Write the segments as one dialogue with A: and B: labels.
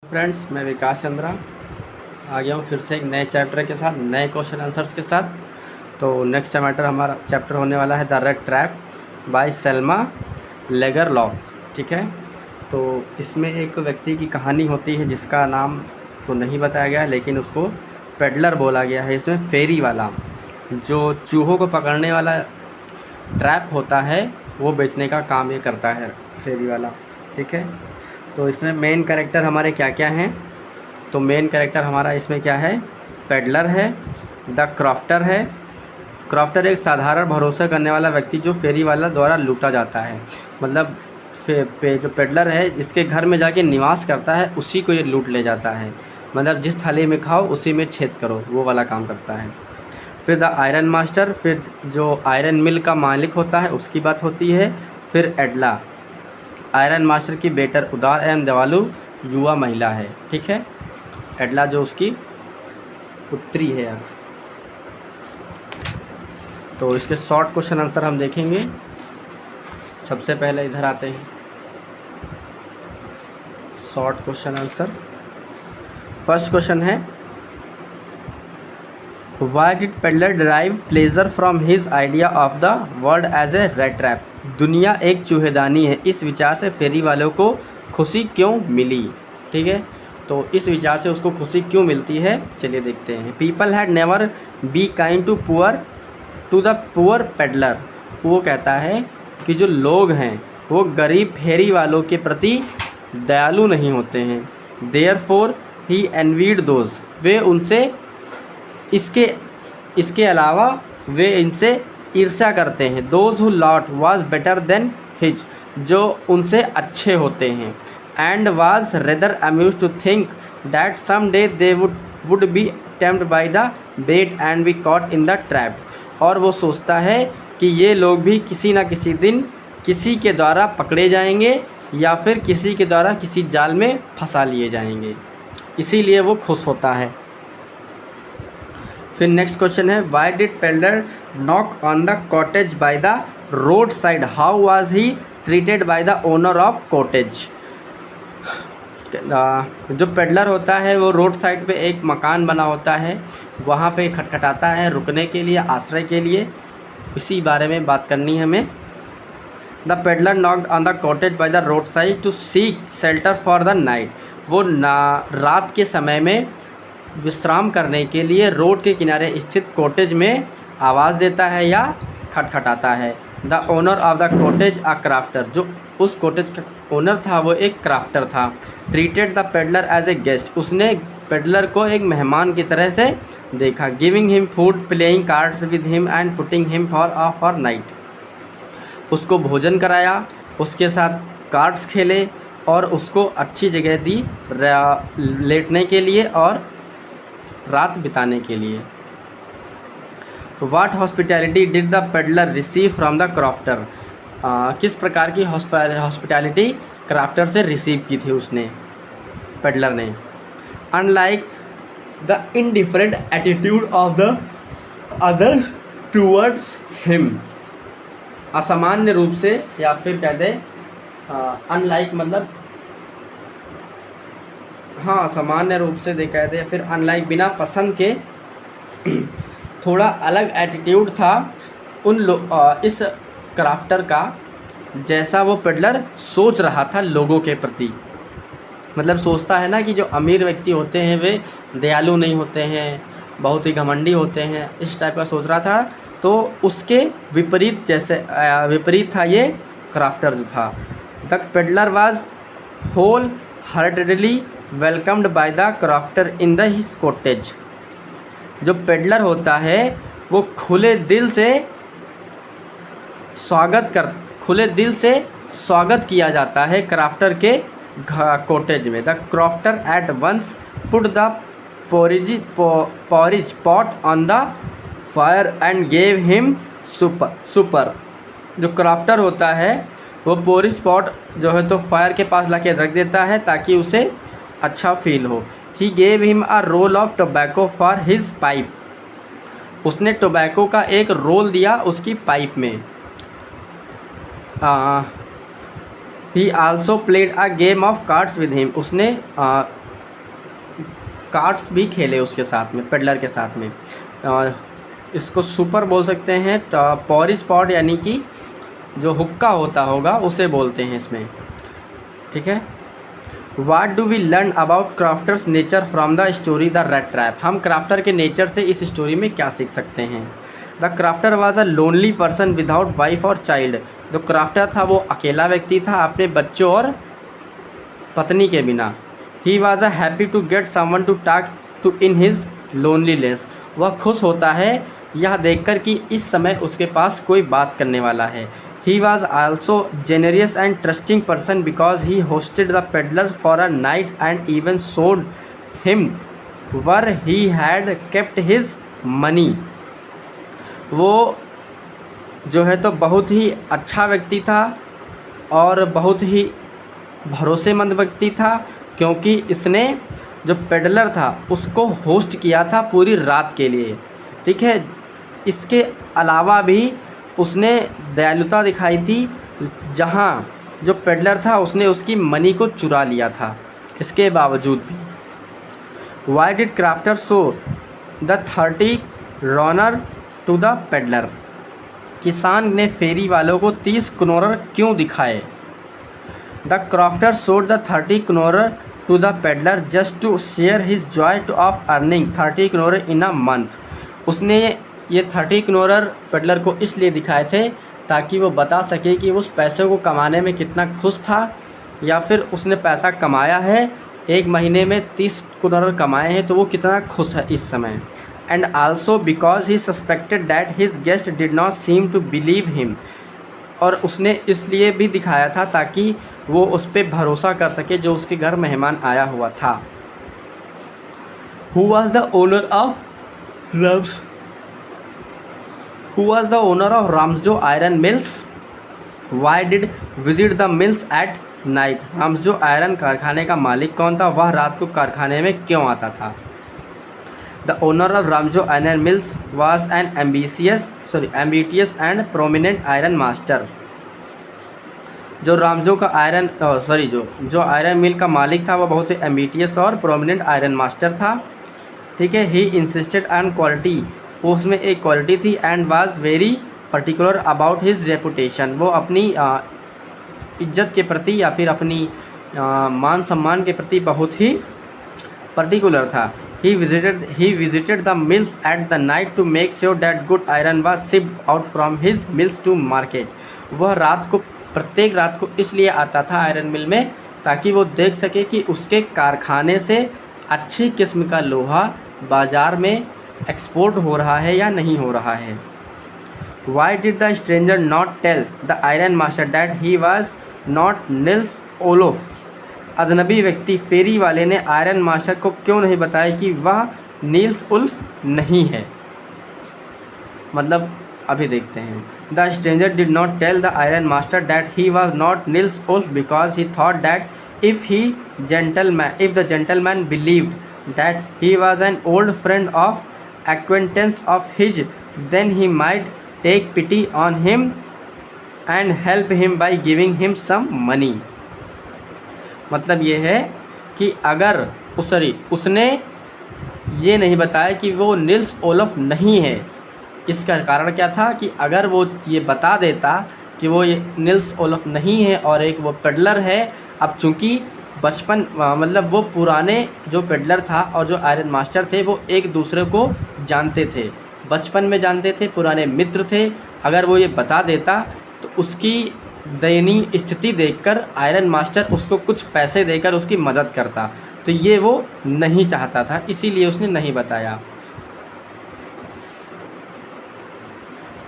A: Friends, मैं विकास चंद्रा आ गया हूँ फिर से एक नए चैप्टर के साथ, नए क्वेश्चन आंसर्स के साथ। तो नेक्स्ट चैप्टर होने वाला है the rat trap by Selma Lagerlof. ठीक है, तो इसमें एक व्यक्ति की कहानी होती है जिसका नाम तो नहीं बताया गया है, लेकिन उसको पेडलर बोला गया है। इसमें फेरी वाला जो चूहों को पकड़ने वाला ट्रैप होता है वो बेचने का काम ये करता है, फेरी वाला। ठीक है, तो इसमें मेन कैरेक्टर हमारे क्या क्या हैं? तो मेन कैरेक्टर हमारा इसमें क्या है? पेडलर है, द क्रॉफ्टर है। क्रॉफ्टर एक साधारण भरोसा करने वाला व्यक्ति जो फेरी वाला द्वारा लूटा जाता है। मतलब जो पेडलर है इसके घर में जाके निवास करता है, उसी को ये लूट ले जाता है। मतलब जिस थाली में खाओ उसी में छेद करो, वो वाला काम करता है। फिर द आयरन मास्टर, फिर जो आयरन मिल का मालिक होता है उसकी बात होती है। फिर एडला, आयरन मास्टर की बेटर उदार एवं दयालु युवा महिला है। ठीक है, एडला जो उसकी पुत्री है यार। तो इसके शॉर्ट क्वेश्चन आंसर हम देखेंगे। सबसे पहले इधर आते हैं, short question answer. First question है, why did peddler derive pleasure from his idea of the world as a rat trap? दुनिया एक चूहेदानी है, इस विचार से फेरी वालों को खुशी क्यों मिली? ठीक है, तो इस विचार से उसको खुशी क्यों मिलती है, चलिए देखते हैं। People had never be kind to the poor peddler. वो कहता है कि जो लोग हैं वो गरीब फेरी वालों के प्रति दयालु नहीं होते हैं। देयरफॉर ही एनवीड दोज, वे उनसे इसके अलावा वे इनसे ईर्ष्या करते हैं। Those who lot was better than his, जो उनसे अच्छे होते हैं। And was rather amuse to think that some day they would be tempted by the bait and be caught in the trap. और वो सोचता है कि ये लोग भी किसी न किसी दिन किसी के द्वारा पकड़े जाएंगे या फिर किसी के द्वारा किसी जाल में फंसा लिए जाएंगे, इसीलिए वो खुश होता है। फिर नेक्स्ट क्वेश्चन है, why did peddler knock on the cottage by the road side? How was he treated by the owner of cottage? जो पेडलर होता है वो रोड साइड पे एक मकान बना होता है, वहाँ पे खटखटाता है रुकने के लिए, आश्रय के लिए। इसी बारे में बात करनी है हमें। The peddler knocked on the cottage by the road side to seek shelter for the night. वो रात के समय में विश्राम करने के लिए रोड के किनारे स्थित कॉटेज में आवाज़ देता है या खटखटाता है। The owner of the cottage a crafter, जो उस कॉटेज का ओनर था वो एक क्राफ्टर था। Treated the peddler as a guest, उसने पेडलर को एक मेहमान की तरह से देखा। Giving him food, playing cards with him and putting him for night, उसको भोजन कराया, उसके साथ कार्ड्स खेले और उसको अच्छी जगह दी लेटने के लिए और रात बिताने के लिए। What hospitality did the peddler receive from the crofter? किस प्रकार की हॉस्पिटैलिटी क्राफ्टर से रिसीव की थी उसने, पेडलर ने? Unlike the indifferent attitude of the others towards him, असामान्य रूप से, या फिर कह दे अनलाइक मतलब हाँ सामान्य रूप से दे कह दे, फिर अनलाइक बिना पसंद के थोड़ा अलग एटीट्यूड था इस क्राफ्टर का, जैसा वो पेडलर सोच रहा था लोगों के प्रति। मतलब सोचता है ना कि जो अमीर व्यक्ति होते हैं वे दयालु नहीं होते हैं, बहुत ही घमंडी होते हैं, इस टाइप का सोच रहा था। तो उसके विपरीत था ये क्राफ्टर जो था। The peddler was whole heartedly welcomed by the crofter in the his cottage. जो पेडलर होता है वो खुले दिल से स्वागत किया जाता है क्राफ्टर के कॉटेज में। The crofter at once put the porridge pot on the fire and gave him supper. जो क्राफ्टर होता है वो पोरिज पॉट जो है तो फायर के पास लाके रख देता है ताकि उसे अच्छा फील हो। He gave him a roll of tobacco for his pipe, उसने टोबैको का एक रोल दिया उसकी पाइप में। He also played a game of cards with him, उसने कार्ड्स भी खेले उसके साथ में, पेडलर के साथ में। इसको सुपर बोल सकते हैं, पॉरिज पॉड यानी कि जो हुक्का होता होगा उसे बोलते हैं इसमें, ठीक है। What do we learn about crofter's nature from the story the rat trap. हम क्राफ्टर के नेचर से इस स्टोरी में क्या सीख सकते हैं। The crofter was a lonely person without wife और चाइल्ड। जो क्राफ्टर था वो अकेला व्यक्ति था अपने बच्चों और पत्नी के बिना। He was a happy to get someone to talk to in his loneliness. वह खुश होता है यह देखकर कि इस समय उसके पास कोई बात करने वाला है। He was also generous and trusting person because he hosted the peddlers for a night and even showed him where he had kept his money। वो जो है तो बहुत ही अच्छा व्यक्ति था और बहुत ही भरोसेमंद व्यक्ति था, क्योंकि इसने जो पेडलर था उसको होस्ट किया था पूरी रात के लिए, ठीक है। इसके अलावा भी उसने दयालुता दिखाई थी, जहाँ जो पेडलर था उसने उसकी मनी को चुरा लिया था। इसके बावजूद भी why did crofter show the 30 kronor to the peddler. किसान ने फेरी वालों को 30 कनोरर क्यों दिखाए। The crofter showed the 30 kronor to the peddler just to share his joy to of earning 30 kronor in a month. उसने ये 30 कनोरर पेडलर को इसलिए दिखाए थे ताकि वो बता सके कि उस पैसे को कमाने में कितना खुश था, या फिर उसने पैसा कमाया है, एक महीने में 30 कनोरर कमाए हैं तो वो कितना खुश है इस समय। And also because he suspected that his guest did not seem to believe him. और उसने इसलिए भी दिखाया था ताकि वो उस पर भरोसा कर सके जो उसके घर मेहमान आया हुआ था। Who was the owner of Ramsjo Who was the owner of Ramsjo Iron Mills? Why did visit the mills at night? Ramsjo Iron कारखाने का मालिक कौन था, वह रात को कारखाने में क्यों आता था। The owner of Ramsjo Iron Mills was an ambitious and prominent iron master। जो रामजो का जो आयरन मिल का मालिक था वह बहुत ही एम्बिटियस और प्रोमिनेंट आयरन मास्टर था, ठीक है। ही इंसिस्टेड ऑन क्वालिटी, उसमें एक क्वालिटी थी। And was very particular about his reputation, वो अपनी इज्जत के प्रति या फिर अपनी मान सम्मान के प्रति बहुत ही पर्टिकुलर था। He visited the mills at the night to make sure that good iron was shipped out from his mills to market. वह प्रत्येक रात को इसलिए आता था आयरन मिल में ताकि वो देख सके कि उसके कारखाने से अच्छी किस्म का लोहा बाज़ार में एक्सपोर्ट हो रहा है या नहीं हो रहा है। Why did the stranger not tell the iron master that he was not Nils Olof. अजनबी व्यक्ति फेरी वाले ने आयरन मास्टर को क्यों नहीं बताया कि वह नील्स उल्फ नहीं है। मतलब अभी देखते हैं। The stranger did not tell the iron master that he was not Nils Olof because he thought that if the gentleman believed that he was an old friend of acquaintance of his, then he might take pity on him and help him by giving him some money। मतलब ये है कि अगर उसने ये नहीं बताया कि वो नील्स ओलफ नहीं है। इसका कारण क्या था कि अगर वो ये बता देता कि वो ये नील्स ओलफ नहीं है और एक वो पेडलर है, अब चूँकि मतलब वो पुराने जो पेडलर था और जो आयरन मास्टर थे वो एक दूसरे को जानते थे, बचपन में जानते थे, पुराने मित्र थे। अगर वो ये बता देता तो उसकी दयनीय स्थिति देखकर आयरन मास्टर उसको कुछ पैसे देकर उसकी मदद करता, तो ये वो नहीं चाहता था, इसीलिए उसने नहीं बताया।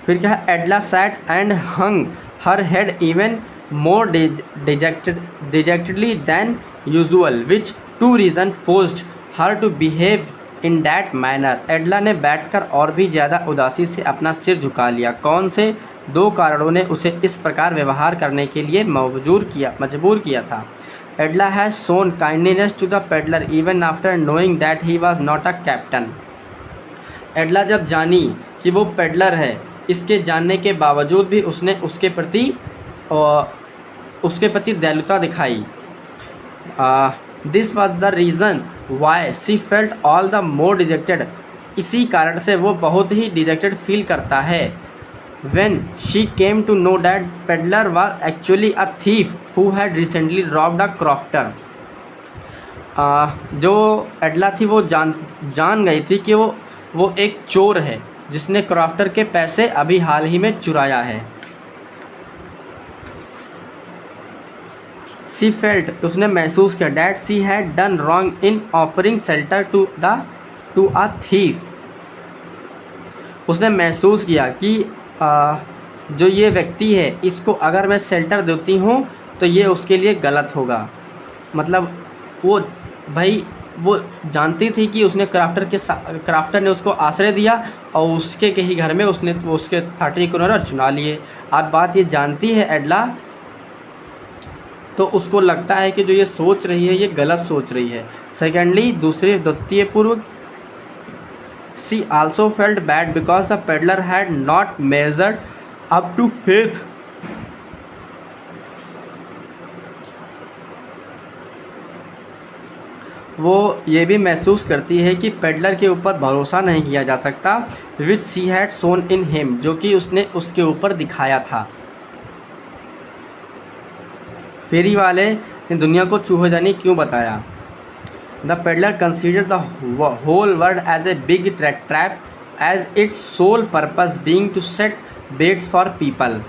A: फिर क्या है, Edla sat and hung her head even more dejectedly than usual, which two reasons forced her to behave in that manner। एडला ने बैठकर और भी ज़्यादा उदासी से अपना सिर झुका लिया। कौन से दो कारणों ने उसे इस प्रकार व्यवहार करने के लिए मजबूर किया था। Edla has shown kindness to the peddler even after knowing that he was not a captain. Edla जब जानी कि वो पेडलर है, इसके जानने के बावजूद भी उसने उसके प्रति दयालुता दिखाई। This was the reason why she felt all the more dejected, इसी कारण से वो बहुत ही डिजेक्टेड फील करता है। When she came to know that peddler was actually a thief who had recently robbed a crofter, जो एडला थी वो जान गई थी कि वो एक चोर है जिसने क्रॉफ्टर के पैसे अभी हाल ही में चुराया है। सी फेल्ट, उसने महसूस किया, that she had done wrong in offering shelter to a thief, उसने महसूस किया कि जो ये व्यक्ति है इसको अगर मैं शेल्टर देती हूँ तो ये उसके लिए गलत होगा। मतलब वो जानती थी कि उसने क्राफ्टर ने उसको आश्रय दिया और उसके कहीं घर में उसने उसके 30 करोड़ चुना लिए। अब बात ये जानती है एडला, तो उसको लगता है कि जो ये सोच रही है ये गलत सोच रही है। सेकेंडली, द्वितीय पूर्व, she also felt bad because the peddler had not measured up to faith, वो ये भी महसूस करती है कि पेडलर के ऊपर भरोसा नहीं किया जा सकता, विच she had Son in him, जो कि उसने उसके ऊपर दिखाया था। फेरी वाले ने दुनिया को चूहेदानी क्यों बताया? The peddler consider the whole world as a big trap as its sole purpose being to set baits for people,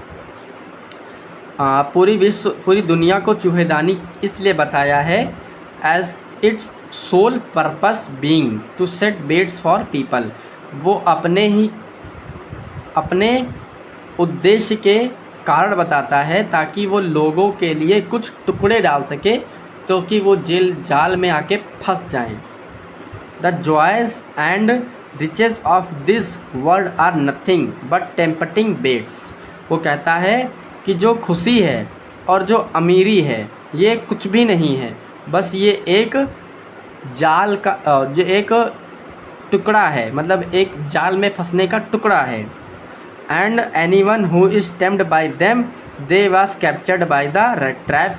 A: पूरी दुनिया को चूहेदानी इसलिए बताया है as its sole purpose being to set baits for people, वो अपने उद्देश्य के कारण बताता है ताकि वो लोगों के लिए कुछ टुकड़े डाल सके तो कि वो जाल में आके फंस जाएं। The joys and riches of this world are nothing but tempting baits, वो कहता है कि जो खुशी है और जो अमीरी है ये कुछ भी नहीं है, बस ये एक जाल का जो एक टुकड़ा है, मतलब एक जाल में फंसने का टुकड़ा है। And anyone who is tempted by them they was captured by the trap,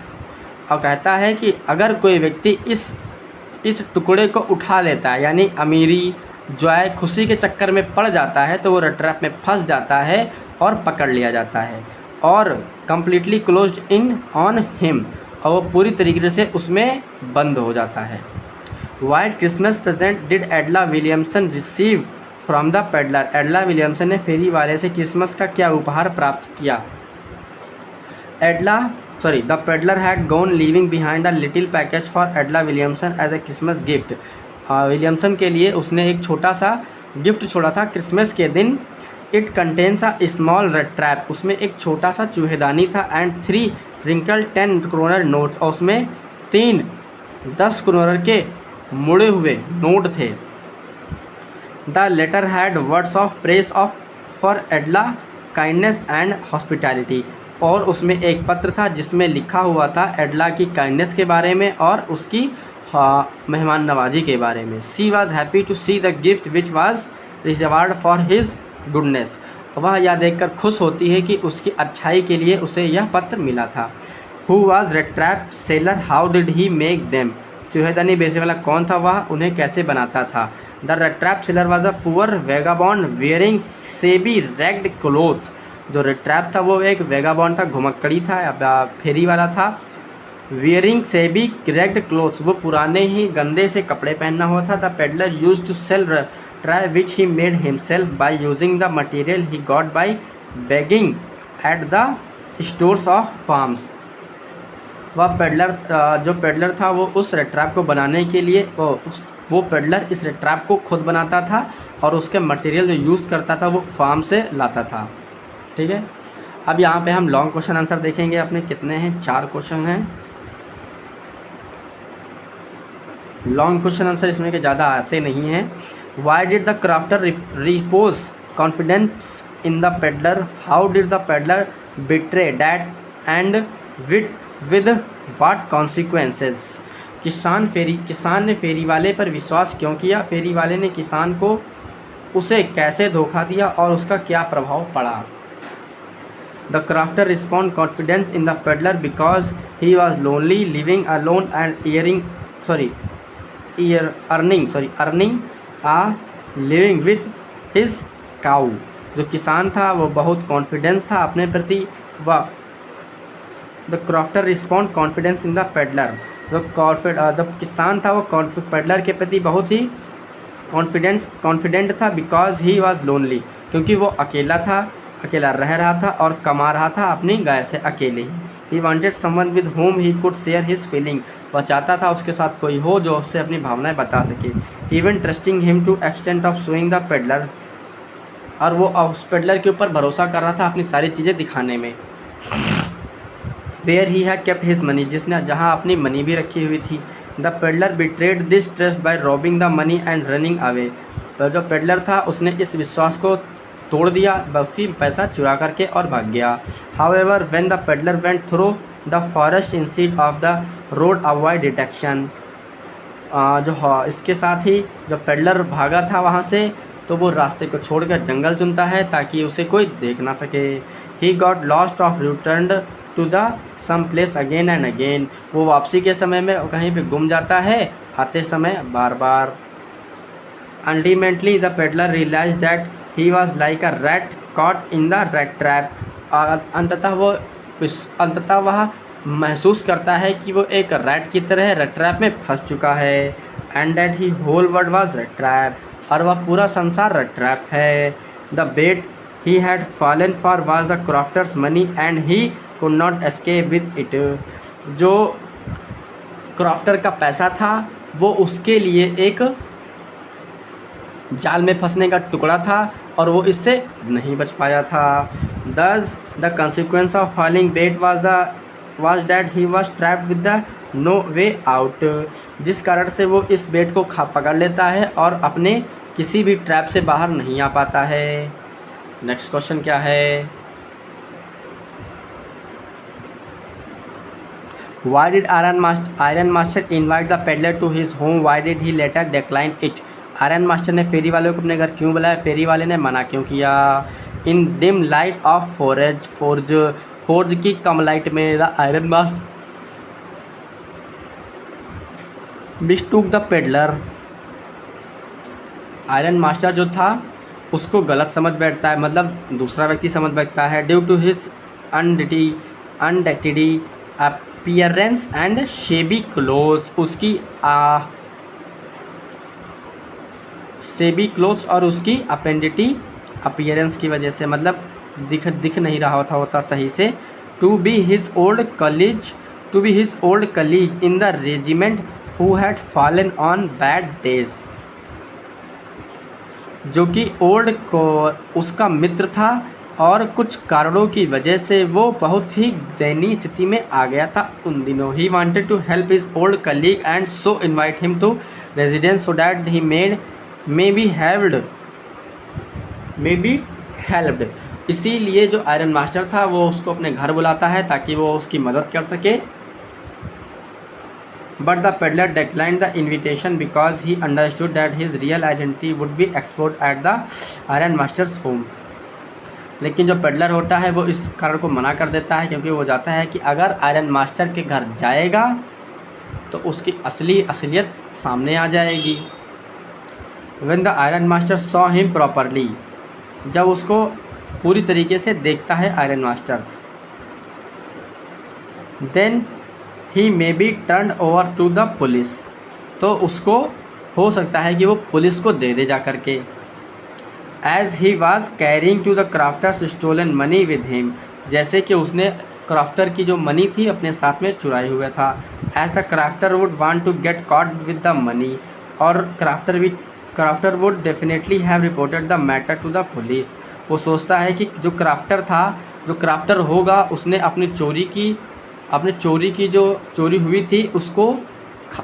A: और कहता है कि अगर कोई व्यक्ति इस टुकड़े को उठा लेता है, यानी अमीरी जॉय खुशी के चक्कर में पड़ जाता है, तो वो ट्रैप में फंस जाता है और पकड़ लिया जाता है और completely closed in on him, और वो पूरी तरीके से उसमें बंद हो जाता है। White Christmas present did एडला Williamson receive from the peddler, एडला Williamson ने फेरी वाले से क्रिसमस का क्या उपहार प्राप्त किया? The peddler had gone leaving behind a little package for Edla Williamson as a Christmas gift, Williamson के लिए उसने एक छोटा सा गिफ्ट छोड़ा था क्रिसमस के दिन। It contains a small red trap, उसमें एक छोटा सा चूहेदानी था, एंड 3 रिंकल 10 करोनर नोट्स, और उसमें 3 10 करोनर के मुड़े हुए नोट थे। The letter had words of praise for Edla kindness and hospitality, और उसमें एक पत्र था जिसमें लिखा हुआ था एडला की काइंडनेस के बारे में और उसकी मेहमान नवाजी के बारे में। She was happy to see the gift which was reserved for his goodness, वह यह देखकर खुश होती है कि उसकी अच्छाई के लिए उसे यह पत्र मिला था। Who was rat trap seller, how did he make them, चूहेदानी बेचने वाला कौन था, वह उन्हें कैसे बनाता था। The rat trap seller was a poor vagabond wearing shabby ragged clothes, जो रेड ट्रैप था वो एक वेगाबॉन्ड था, घुमक्कड़ी था, फेरी वाला था। वियरिंग सेबी रैग्ड क्लोथ्स, वो पुराने ही गंदे से कपड़े पहनना हुआ था। The peddler used to sell try which he made himself by using the material he got by begging at the stores of farms, वह पेडलर जो पेडलर था वो उस रेड ट्रैप को बनाने के लिए वो पेडलर इस रेड ट्रैप को खुद बनाता था और उसके मटेरियल जो यूज़ करता था वो फार्म से लाता था। ठीक है, अब यहाँ पे हम लॉन्ग क्वेश्चन आंसर देखेंगे। अपने कितने हैं? 4 क्वेश्चन हैं। लॉन्ग क्वेश्चन आंसर इसमें के ज़्यादा आते नहीं हैं। Y did the crafter repose confidence in the peddler, how did the peddler betray that and with what consequences, किसान ने फेरी वाले पर विश्वास क्यों किया, फेरी वाले ने किसान को उसे कैसे धोखा दिया और उसका क्या प्रभाव पड़ा। The crofter respond confidence in the peddler because he was lonely living alone and earning a living with his cow. जो किसान था वो बहुत कॉन्फिडेंस था अपने प्रति। व the crofter respond confidence in the peddler. जो किसान था वो पेडलर के प्रति बहुत ही कॉन्फिडेंट था। बिकॉज ही वॉज लोनली, क्योंकि वो अकेला रह रहा था और कमा रहा था अपनी गाय से अकेले ही। He wanted someone with whom he could share his feeling. वह चाहता था उसके साथ कोई हो जो उससे अपनी भावनाएं बता सके। Even trusting him to extent of showing the peddler, और वो उस पेडलर के ऊपर भरोसा कर रहा था अपनी सारी चीज़ें दिखाने में। Where he had kept his money, जिसने जहाँ अपनी मनी भी रखी हुई थी। The peddler betrayed this trust by robbing the money and running away. तो जो पेडलर था उसने इस विश्वास को तोड़ दिया, बल्कि पैसा चुरा करके और भाग गया। However when the peddler went through the forest instead of the road avoid detection. इसके साथ ही जो पेडलर भागा था वहाँ से, तो वो रास्ते को छोड़कर जंगल चुनता है ताकि उसे कोई देख ना सके। He got lost of returned to the same place again and again. वो वापसी के समय में कहीं पे गुम जाता है, आते समय बार बार। Ultimately the peddler realise that he was like a rat caught in the rat trap. अंततः वह महसूस करता है कि वो एक रैट की तरह रैट ट्रैप में फंस चुका है। And that he whole world was rat trap, और वह पूरा संसार रैट ट्रैप है। The bait he had fallen for was the crofter's money and he could not escape with it. जो क्रॉफ्टर का पैसा था वो उसके लिए एक जाल में फंसने का टुकड़ा था और वो इससे नहीं बच पाया था। Thus the consequence of falling bait was that he was trapped with the no way out. जिस कारण से वो इस बेट को पकड़ लेता है और अपने किसी भी ट्रैप से बाहर नहीं आ पाता है। नेक्स्ट क्वेश्चन क्या है? Why did Iron Master invite the peddler to his home? Why did he later decline it? Iron master ने फेरी वाले को अपने घर क्यों बुलाया? फेरी वाले ने मना क्यों किया? In dim light of forge की कम लाइट में the iron master mistook the peddler. Iron master जो था उसको गलत समझ बैठता है, मतलब दूसरा व्यक्ति समझ बैठता है। Due to his untidy appearance and shabby cloth, उसकी शेबी क्लोथ्स और उसकी अपेंडिटी अपीयरेंस की वजह से, मतलब दिख नहीं रहा होता सही से। To be his old colleague in the regiment who had fallen on bad days, जो कि ओल्ड को उसका मित्र था और कुछ कारणों की वजह से वो बहुत ही दयनीय स्थिति में आ गया था उन दिनों। He wanted to help his old colleague and so invite him to residence so that he may be helped. इसीलिए जो आयरन मास्टर था वो उसको अपने घर बुलाता है ताकि वो उसकी मदद कर सके। But the peddler declined the invitation because he understood that his real identity would be exposed at the iron master's home. लेकिन जो पेडलर होता है वो इस कारण को मना कर देता है क्योंकि वो चाहता है कि अगर आयरन मास्टर के घर जाएगा तो उसकी असलियत सामने आ जाएगी। When the iron master saw him properly, जब उसको पूरी तरीके से देखता है iron master, then he may be turned over to the police, तो उसको हो सकता है कि वो पुलिस को दे जा करके। As he was carrying to the crafter's stolen money with him, जैसे कि उसने क्राफ्टर की जो मनी थी अपने साथ में चुराए हुए था। As the crafter would want to get caught with the money, और crofter would definitely have reported the matter to the police. वो सोचता है कि जो क्राफ्टर होगा उसने अपनी चोरी की जो चोरी हुई थी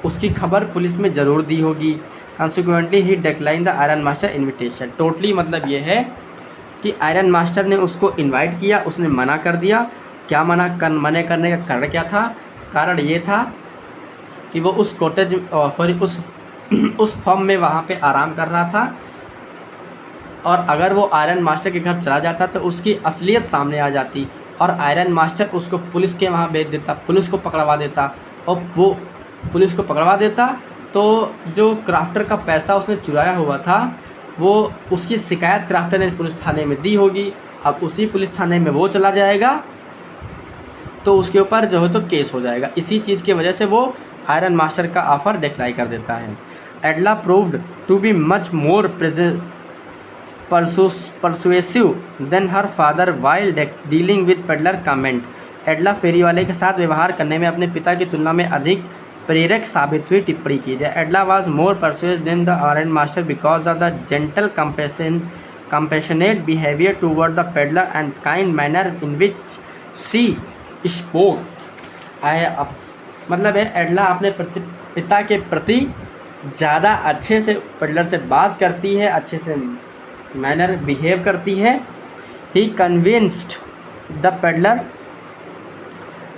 A: उसकी खबर पुलिस में ज़रूर दी होगी। Consequently he decline the iron master invitation. Totally मतलब ये है कि आयरन मास्टर ने उसको इनवाइट किया, उसने मना कर दिया। क्या मना करने का कारण क्या था? कारण ये था कि वो उस कॉटेज उस फर्म में वहाँ पे आराम कर रहा था, और अगर वो आयरन मास्टर के घर चला जाता तो उसकी असलियत सामने आ जाती और आयरन मास्टर उसको पुलिस के वहाँ भेज देता, पुलिस को पकड़वा देता, और वो पुलिस को पकड़वा देता तो जो क्राफ्टर का पैसा उसने चुराया हुआ था वो उसकी शिकायत क्राफ्टर ने पुलिस थाने में दी होगी। अब उसी पुलिस थाने में वो चला जाएगा तो उसके ऊपर जो है तो केस हो जाएगा। इसी चीज़ की वजह से वो आयरन मास्टर का ऑफ़र डिक्लाइन कर देता है। Edla proved to be much more persuasive than her father while dealing with peddler comment. Edla फेरी वाले के साथ व्यवहार करने में अपने पिता की तुलना में अधिक प्रेरक साबित हुई। टिप्पणी की जाए, Edla was more persuasive than the iron master because of the gentle compassionate behavior toward the peddler and kind manner in which she spoke। मतलब है एडला अपने पिता के प्रति ज़्यादा अच्छे से पेडलर से बात करती है, अच्छे से मैनर बिहेव करती है। He convinced the peddler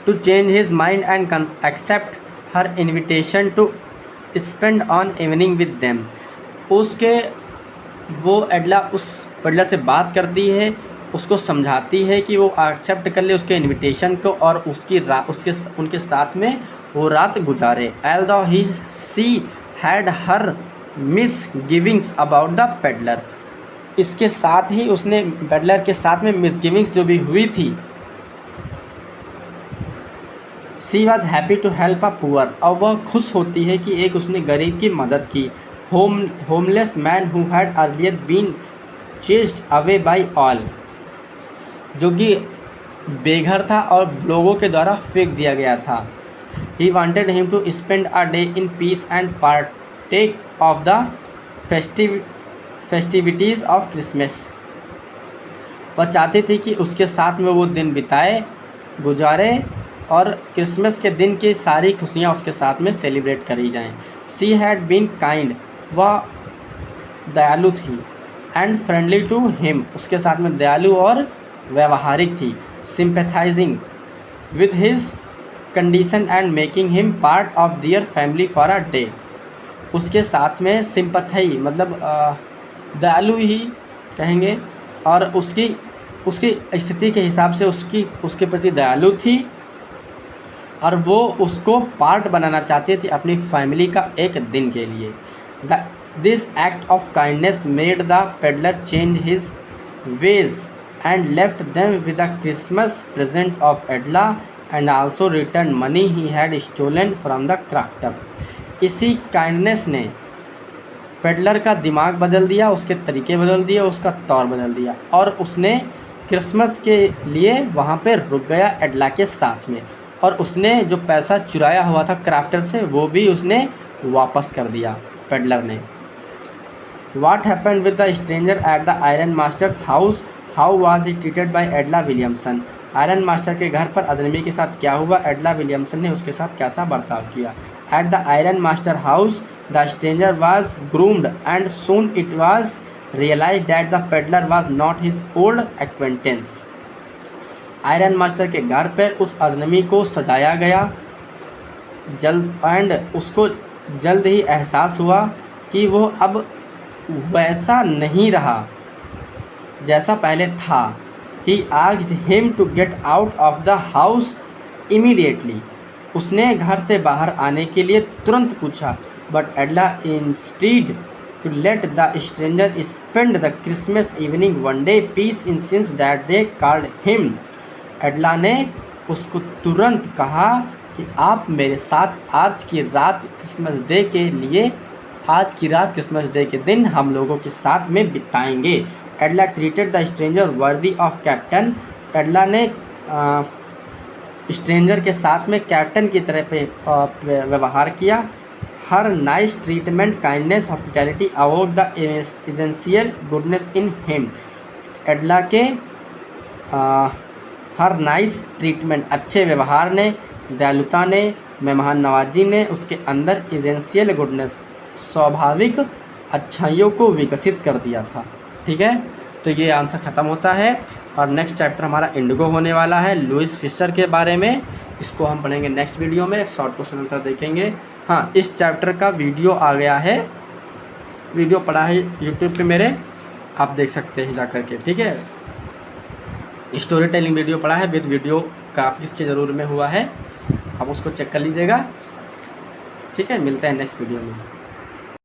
A: to change his mind and accept her invitation to spend on evening with them. उसके वो एडला उस पेडलर से बात करती है, उसको समझाती है कि वो एक्सेप्ट कर ले उसके इनविटेशन को और उनके साथ में वो रात गुजारे। Although he she had her misgivings about the peddler. इसके साथ ही उसने पेडलर के साथ में मिस गिविंग्स जो भी हुई थी। She was happy to help a poor, और वह खुश होती है कि एक उसने गरीब की मदद की। Homeless man who had earlier been chased away by all, जो कि बेघर था और लोगों के द्वारा फेंक दिया गया था। He wanted him to spend a day in peace and partake of the festivities of Christmas. वह चाहती थी कि उसके साथ में वो दिन गुजारे और क्रिसमस के दिन की सारी खुशियाँ उसके साथ में सेलिब्रेट करी जाएं। सी हैड बीन काइंड, वह दयालु थी। एंड फ्रेंडली टू हिम, उसके साथ में दयालु और व्यवहारिक थी। Sympathising with his condition and making him part of their family for a day. उसके साथ में सिंपैथी मतलब दयालु ही कहेंगे, और उसकी स्थिति के हिसाब से उसके प्रति दयालु थी और वो उसको पार्ट बनाना चाहती थी अपनी फैमिली का एक दिन के लिए। This act of kindness made the peddler change his ways and left them with a Christmas present of Edla and also return money he had stolen from the crofter. इसी kindness ने peddler का दिमाग बदल दिया, उसके तरीके बदल दिए, उसका तौर बदल दिया, और उसने क्रिसमस के लिए वहाँ पे रुक गया एडला के साथ में, और उसने जो पैसा चुराया हुआ था क्राफ्टर से वो भी उसने वापस कर दिया पेडलर ने। What happened with the stranger at the Iron Master's house? How was he treated by एडला Williamson? Iron master के घर पर अजनबी के साथ क्या हुआ, एडला विलियमसन ने उसके साथ कैसा बर्ताव किया। At the Iron Master house, the stranger was groomed and soon it was realized that the peddler was not his old acquaintance। Iron master के घर पर उस अजनबी को सजाया गया उसको जल्द ही एहसास हुआ कि वो अब वैसा नहीं रहा जैसा पहले था। He asked him to get out of the house immediately। उसने घर से बाहर आने के लिए तुरंत पूछा। But एडला instead to let the stranger spend the Christmas evening one day peace in since that they called him। एडला ने उसको तुरंत कहा कि आप मेरे साथ आज की रात क्रिसमस डे के दिन हम लोगों के साथ में बिताएंगे। Edla treated the stranger worthy of captain. Edla ने स्ट्रेंजर के साथ में कैप्टन की तरह पे व्यवहार किया। Her nice treatment kindness hospitality awoke the essential goodness in him. Edla के हर नाइस ट्रीटमेंट, अच्छे व्यवहार ने, दयालुता ने, मेहमान नवाजी ने उसके अंदर एसेंशियल गुडनेस, स्वाभाविक अच्छाइयों को विकसित कर दिया था। ठीक है, तो ये आंसर ख़त्म होता है और नेक्स्ट चैप्टर हमारा इंडिगो होने वाला है, लुइस फिशर के बारे में। इसको हम पढ़ेंगे नेक्स्ट वीडियो में, शॉर्ट क्वेश्चन आंसर देखेंगे। हाँ, इस चैप्टर का वीडियो आ गया है, वीडियो पड़ा है यूट्यूब पे मेरे, आप देख सकते हैं जा करके। ठीक है, स्टोरी टेलिंग वीडियो पड़ा है विद वीडियो का, किसके ज़रूर में हुआ है, आप उसको चेक कर लीजिएगा। ठीक है, मिलते हैं नेक्स्ट वीडियो में।